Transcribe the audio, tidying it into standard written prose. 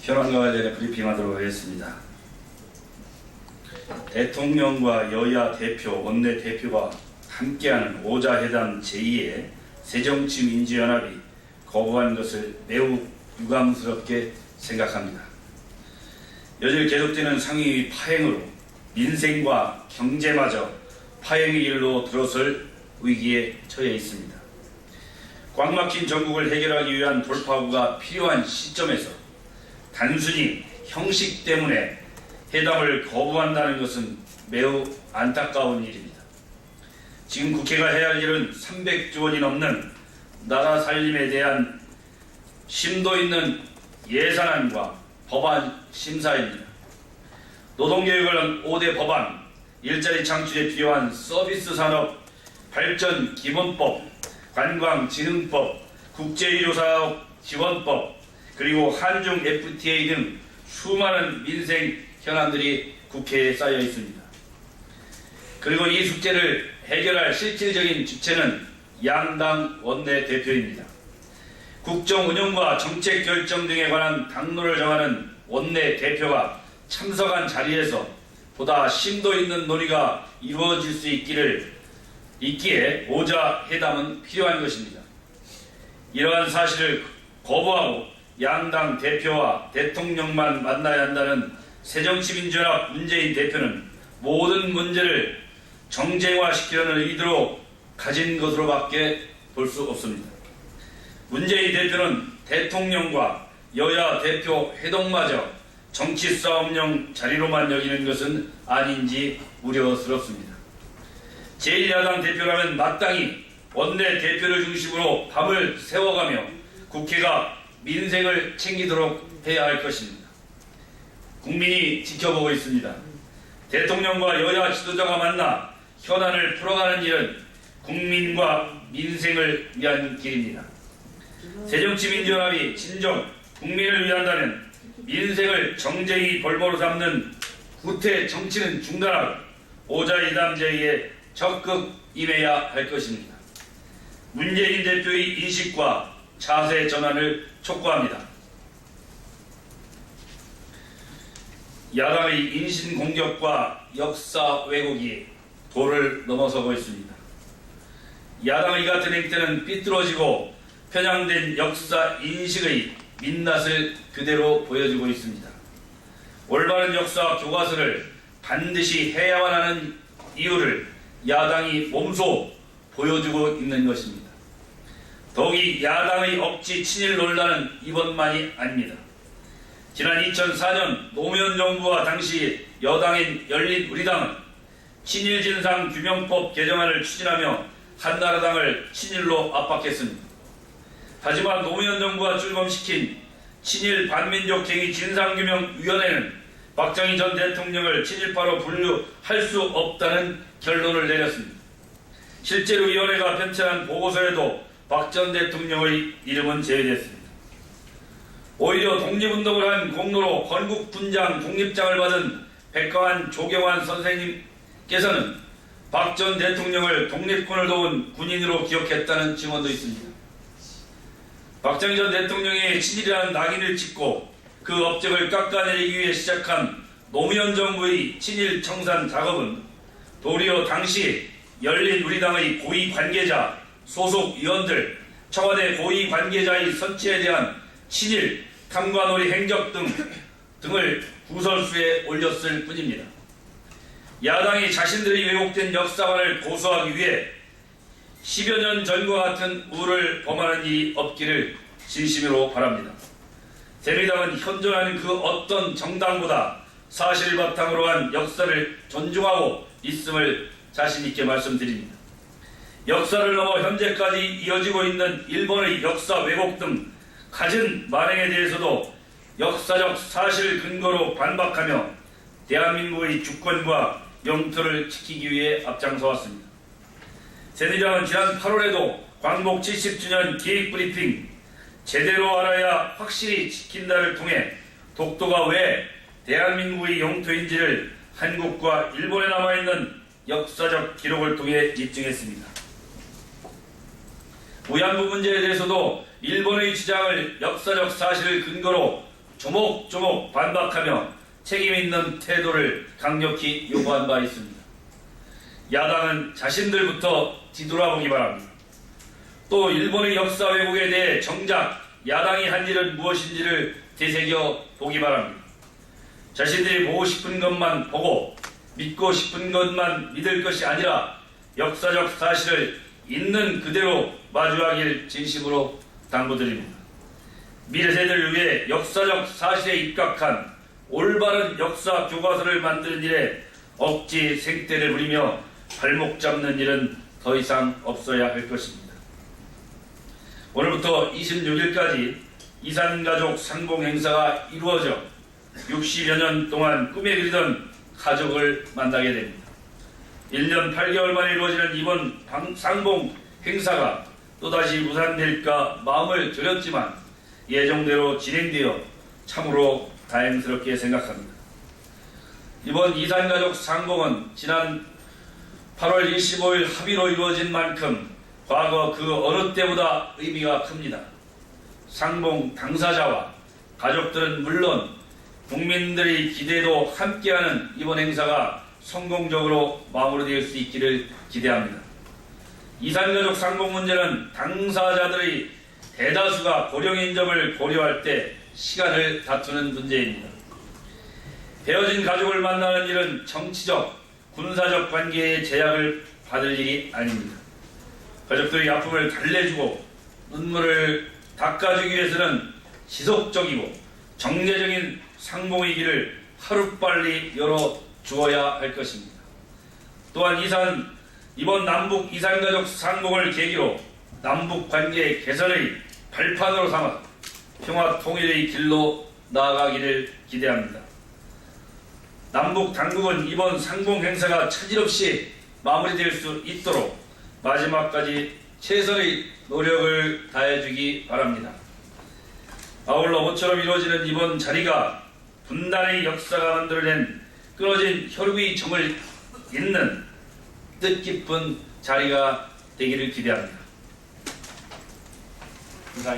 현안과 관련해 브리핑하도록 하겠습니다. 대통령과 여야 대표, 원내 대표가 함께하는 5자 회담 제2의 새정치민주연합이 거부한 것을 매우 유감스럽게 생각합니다. 여전히 계속되는 상위 파행으로 민생과 경제마저 파행의 길로 들어설 위기에 처해 있습니다. 꽉 막힌 전국을 해결하기 위한 돌파구가 필요한 시점에서 단순히 형식 때문에 회담을 거부한다는 것은 매우 안타까운 일입니다. 지금 국회가 해야 할 일은 300조 원이 넘는 나라 살림에 대한 심도 있는 예산안과 법안 심사입니다. 노동개혁을 한 5대 법안, 일자리 창출에 필요한 서비스 산업 발전 기본법, 관광진흥법, 국제의료사업 지원법, 그리고 한중 FTA 등 수많은 민생 현안들이 국회에 쌓여 있습니다. 그리고 이 숙제를 해결할 실질적인 주체는 양당 원내대표입니다. 국정 운영과 정책 결정 등에 관한 당론을 정하는 원내대표가 참석한 자리에서 보다 심도 있는 논의가 이루어질 수 있기에 5자 회담은 필요한 것입니다. 이러한 사실을 거부하고 양당 대표와 대통령만 만나야 한다는 새정치민주연합 문재인 대표는 모든 문제를 정쟁화시키려는 의도로 가진 것으로밖에 볼 수 없습니다. 문재인 대표는 대통령과 여야 대표 회동마저 정치 싸움용 자리로만 여기는 것은 아닌지 우려스럽습니다. 제1야당 대표라면 마땅히 원내 대표를 중심으로 밤을 새워가며 국회가 민생을 챙기도록 해야 할 것입니다. 국민이 지켜보고 있습니다. 대통령과 여야 지도자가 만나 현안을 풀어가는 일은 국민과 민생을 위한 길입니다. 새정치민주연합이 진정 국민을 위한다면 민생을 정쟁이 볼모로 삼는 구태 정치는 중단하고 5자 회담 제2에 적극 임해야 할 것입니다. 문재인 대표의 인식과 자세 전환을 촉구합니다. 야당의 인신공격과 역사 왜곡이 도를 넘어서고 있습니다. 야당의 같은 행태는 삐뚤어지고 편향된 역사 인식의 민낯을 그대로 보여주고 있습니다. 올바른 역사 교과서를 반드시 해야만 하는 이유를 야당이 몸소 보여주고 있는 것입니다. 더욱이 야당의 억지 친일 논란은 이번만이 아닙니다. 지난 2004년 노무현 정부와 당시 여당인 열린우리당은 친일진상규명법 개정안을 추진하며 한나라당을 친일로 압박했습니다. 하지만 노무현 정부가 출범시킨 친일 반민족행위 진상규명위원회는 박정희 전 대통령을 친일파로 분류할 수 없다는 결론을 내렸습니다. 실제로 위원회가 편찬한 보고서에도 박 전 대통령의 이름은 제외됐습니다. 오히려 독립운동을 한 공로로 건국분장 독립장을 받은 백광한 조경환 선생님께서는 박 전 대통령을 독립군을 도운 군인으로 기억했다는 증언도 있습니다. 박정희 전 대통령이 친일이라는 낙인을 찍고 그 업적을 깎아내리기 위해 시작한 노무현 정부의 친일 청산 작업은 도리어 당시 열린우리당의 고위 관계자, 소속 위원들, 청와대 고위 관계자의 선치에 대한 친일, 탐관오리 행적 등을 구설수에 올렸을 뿐입니다. 야당이 자신들의 왜곡된 역사관을 고수하기 위해 10여 년 전과 같은 우를 범하는 일이 없기를 진심으로 바랍니다. 새누리당은 현존하는 그 어떤 정당보다 사실을 바탕으로 한 역사를 존중하고 있음을 자신있게 말씀드립니다. 역사를 넘어 현재까지 이어지고 있는 일본의 역사 왜곡 등 갖은 만행에 대해서도 역사적 사실 근거로 반박하며 대한민국의 주권과 영토를 지키기 위해 앞장서 왔습니다. 새누리당은 지난 8월에도 광복 70주년 기획브리핑 제대로 알아야 확실히 지킨다를 통해 독도가 왜 대한민국의 영토인지를 한국과 일본에 남아있는 역사적 기록을 통해 입증했습니다. 위안부 문제에 대해서도 일본의 주장을 역사적 사실을 근거로 조목조목 반박하며 책임 있는 태도를 강력히 요구한 바 있습니다. 야당은 자신들부터 뒤돌아보기 바랍니다. 또 일본의 역사 왜곡에 대해 정작 야당이 한 일은 무엇인지를 되새겨 보기 바랍니다. 자신들이 보고 싶은 것만 보고 믿고 싶은 것만 믿을 것이 아니라 역사적 사실을 있는 그대로 마주하길 진심으로 당부드립니다. 미래 세대를 위해 역사적 사실에 입각한 올바른 역사 교과서를 만드는 일에 억지 생떼를 부리며 발목 잡는 일은 더 이상 없어야 할 것입니다. 오늘부터 26일까지 이산가족 상봉 행사가 이루어져 60여 년 동안 꿈에 그리던 가족을 만나게 됩니다. 1년 8개월 만에 이루어지는 이번 상봉 행사가 또다시 무산될까 마음을 졸였지만 예정대로 진행되어 참으로 다행스럽게 생각합니다. 이번 이산가족 상봉은 지난 8월 25일 합의로 이루어진 만큼 과거 그 어느 때보다 의미가 큽니다. 상봉 당사자와 가족들은 물론 국민들의 기대도 함께하는 이번 행사가 성공적으로 마무리될 수 있기를 기대합니다. 이산가족 상봉 문제는 당사자들의 대다수가 고령인 점을 고려할 때 시간을 다투는 문제입니다. 헤어진 가족을 만나는 일은 정치적, 군사적 관계의 제약을 받을 일이 아닙니다. 가족들의 아픔을 달래주고 눈물을 닦아주기 위해서는 지속적이고 정례적인 상봉의 길을 하루빨리 열어주어야 할 것입니다. 또한 이번 남북 이산가족 상봉을 계기로 남북 관계 개선의 발판으로 삼아 평화 통일의 길로 나아가기를 기대합니다. 남북 당국은 이번 상봉 행사가 차질없이 마무리될 수 있도록 마지막까지 최선의 노력을 다해주기 바랍니다. 아울러 모처럼 이루어지는 이번 자리가 분단의 역사가 만들어낸 끊어진 혈육의 정을 잇는 뜻깊은 자리가 되기를 기대합니다. 이상입니다.